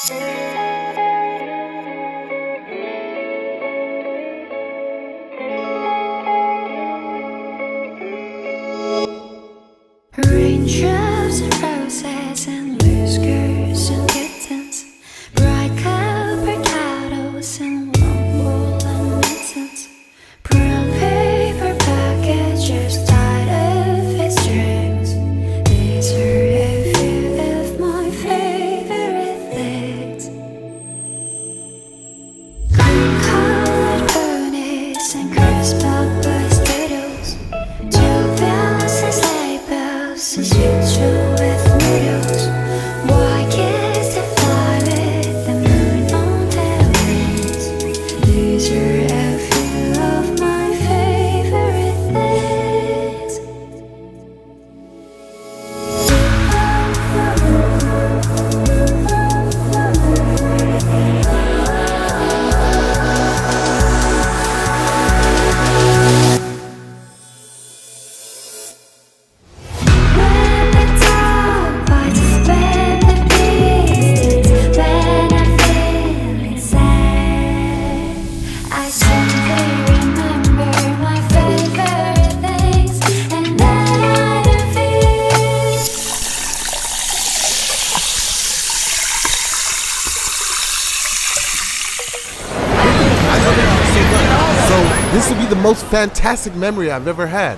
Raindrops and roses and whiskers and kittens, bright copper kettles and long woolen mittens, brown paper packages tied up with strings. These are a few of my favorite things. Cream-colored ponies and crisp outburst potatoes, two balances and sweet show with noodles. Why kids to fly with the moon on their wings? These are a few of my favorite things. So this will be the most fantastic memory I've ever had.